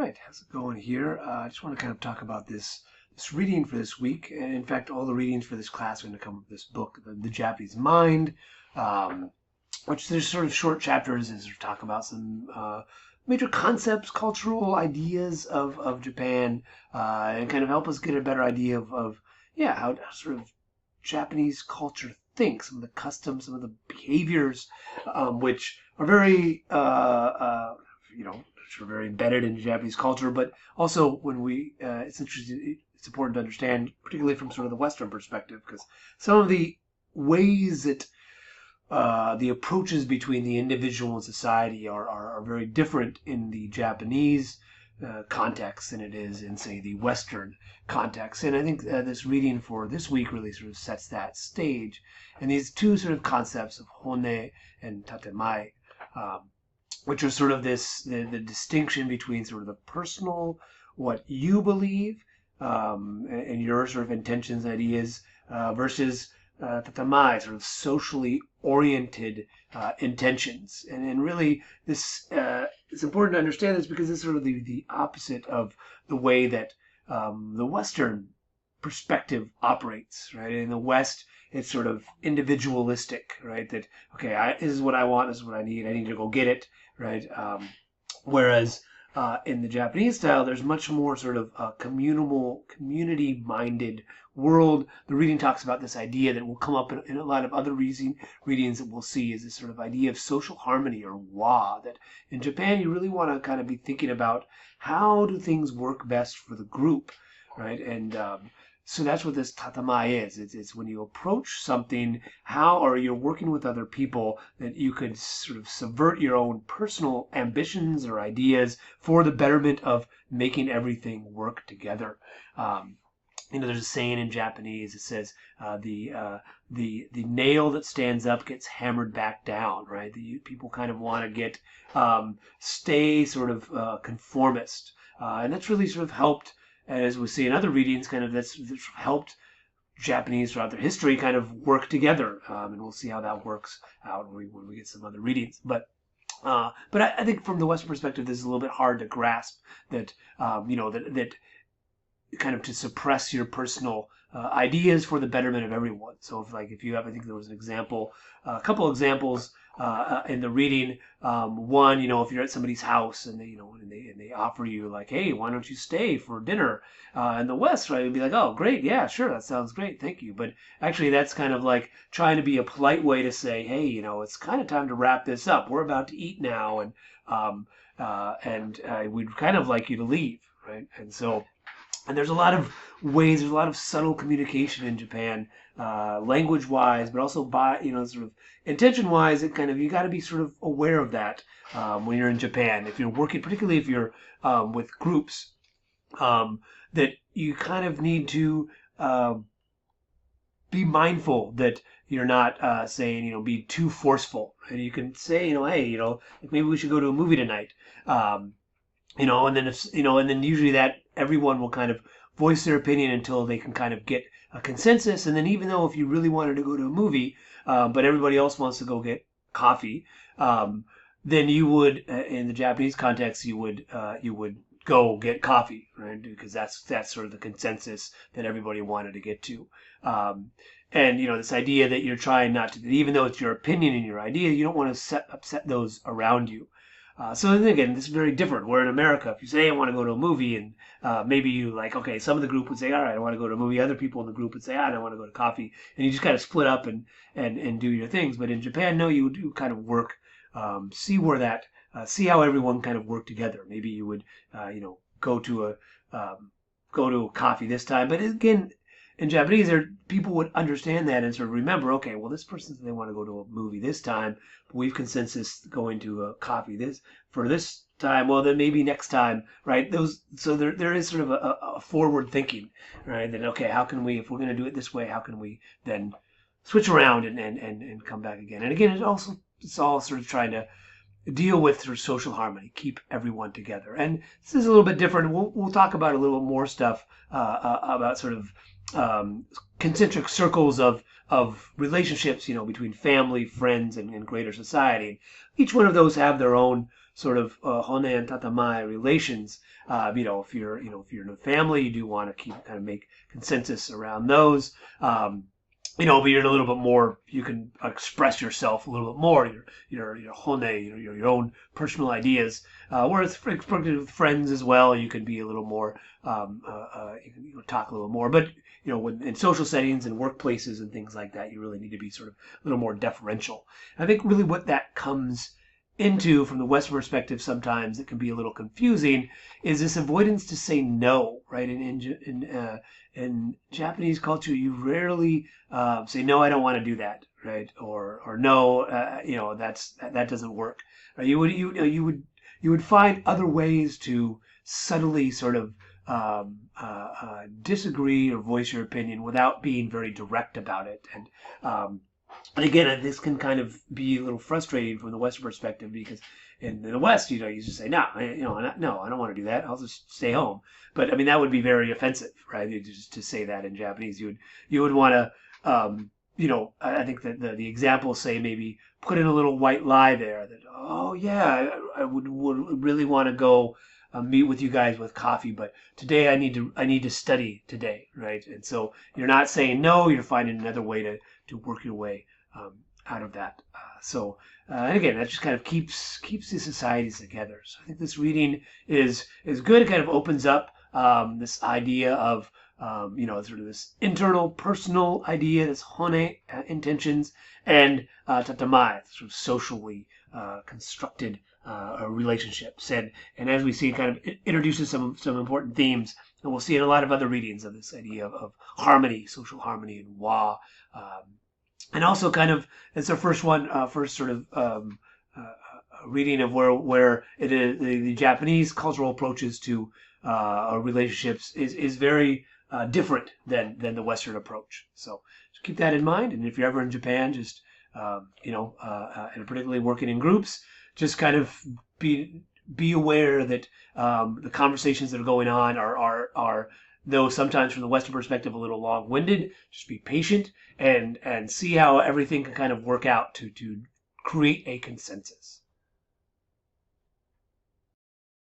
right, how's it going here? I just want to kind of talk about this reading for this week. And in fact, all the readings for this class are going to come from this book, The Japanese Mind, um, which there's sort of short chapters that sort of talk about some major concepts, cultural ideas of Japan, and kind of help us get a better idea of yeah, how sort of Japanese culture thinks, some of the customs, some of the behaviors, which are very you know, which are very embedded in Japanese culture, but also when it's interesting, it's important to understand, particularly from sort of the Western perspective, because some of the ways that the approaches between the individual and society are very different in the Japanese context than it is in, say, the Western context. And I think this reading for this week really sort of sets that stage. And these two sort of concepts of Honne and Tatemae, which are sort of the distinction between sort of the personal, what you believe, and your sort of intentions, ideas, versus tatemae, sort of socially oriented intentions. And really, this it's important to understand this because it's sort of the opposite of the way that the Western perspective operates, right? In the West, it's sort of individualistic, right? That, okay, this is what I want, this is what I need to go get it, right? Whereas in the Japanese style, there's much more sort of community-minded world. The reading talks about this idea that will come up in a lot of other readings that we'll see, is this sort of idea of social harmony, or wa, that in Japan you really want to kind of be thinking about how do things work best for the group, right? And so that's what this tatemae is. It's when you approach something, or you're working with other people, that you could sort of subvert your own personal ambitions or ideas for the betterment of making everything work together. There's a saying in Japanese that says the nail that stands up gets hammered back down, right? People kind of want to stay sort of conformist, and that's really sort of helped, as we see in other readings, kind of that's helped Japanese throughout their history kind of work together, and we'll see how that works out when we get some other readings. But I think from the Western perspective, this is a little bit hard to grasp that that kind of to suppress your personal ideas for the betterment of everyone. So if you have, I think there was an example, a couple examples in the reading. One, if you're at somebody's house and they offer you like, hey, why don't you stay for dinner? In the West, right, it'd be like, oh, great, yeah, sure, that sounds great, thank you. But actually, that's kind of like trying to be a polite way to say, hey, it's kind of time to wrap this up. We're about to eat now, and we'd kind of like you to leave, right? And there's a lot of ways, there's a lot of subtle communication in Japan, language-wise, but also by, sort of intention-wise. It kind of, you got to be sort of aware of that when you're in Japan. If you're working, particularly if you're with groups, that you kind of need to be mindful that you're not saying, be too forceful. And you can say, hey, maybe we should go to a movie tonight. And then usually that everyone will kind of voice their opinion until they can kind of get a consensus. And then even though if you really wanted to go to a movie, but everybody else wants to go get coffee, then you would, in the Japanese context, you would go get coffee, right? Because that's sort of the consensus that everybody wanted to get to. And this idea that you're trying not to, even though it's your opinion and your idea, you don't want to upset those around you. So then again, this is very different. Where in America, if you say I want to go to a movie, and maybe you okay, some of the group would say, all right, I want to go to a movie. Other people in the group would say, I want to go to coffee, and you just kind of split up and do your things. But in Japan, no, you do kind of work, see where that, see how everyone kind of work together. Maybe you would, go to a coffee this time, but again, in Japanese, people would understand that and sort of remember, okay, well, this person said they want to go to a movie this time, but we've consensus going to a coffee this time. Well, then maybe next time, right? So there is sort of a forward thinking, right? Then, okay, how can we, if we're going to do it this way, how can we then switch around and come back again? And again, it's all sort of trying to deal with through social harmony, keep everyone together. And this is a little bit different. We'll talk about a little more stuff about sort of concentric circles of relationships, between family, friends, and greater society. Each one of those have their own sort of Honne and Tatemae relations. If you're in a family, you do want to kind of make consensus around those. But you're a little bit more, you can express yourself a little bit more, your Honne, your own personal ideas. Whereas with friends as well, you can be a little more, you can talk a little more. But, when in social settings and workplaces and things like that, you really need to be sort of a little more deferential. I think really what that comes into from the Western perspective sometimes it can be a little confusing is this avoidance to say no, right? In Japanese culture, you rarely say no, I don't want to do that, right? Or no, that doesn't work. Right? You would find other ways to subtly sort of disagree or voice your opinion without being very direct about it. And again, this can kind of be a little frustrating from the Western perspective because in the West, you just say, no, no, I don't want to do that. I'll just stay home. But I mean, that would be very offensive, right? Just to say that in Japanese, you would want to, I think that the examples say maybe put in a little white lie there that, oh yeah, I would really want to go meet with you guys with coffee, but today I need to study today, right? And so you're not saying no, you're finding another way to work your way out of that. And again, that just kind of keeps these societies together. So I think this reading is good. It kind of opens up this idea of sort of this internal personal idea, this Honne intentions, and Tatemae, sort of socially constructed relationships. And as we see, it kind of introduces some important themes, and we'll see in a lot of other readings of this idea of harmony, social harmony, and wa. And also kind of, it's our first sort of reading of where it is, the Japanese cultural approaches to relationships is very different than the Western approach. So just keep that in mind. And if you're ever in Japan, just, and particularly working in groups, just kind of be aware that the conversations that are going on are though sometimes from the Western perspective a little long-winded. Just be patient and see how everything can kind of work out to create a consensus.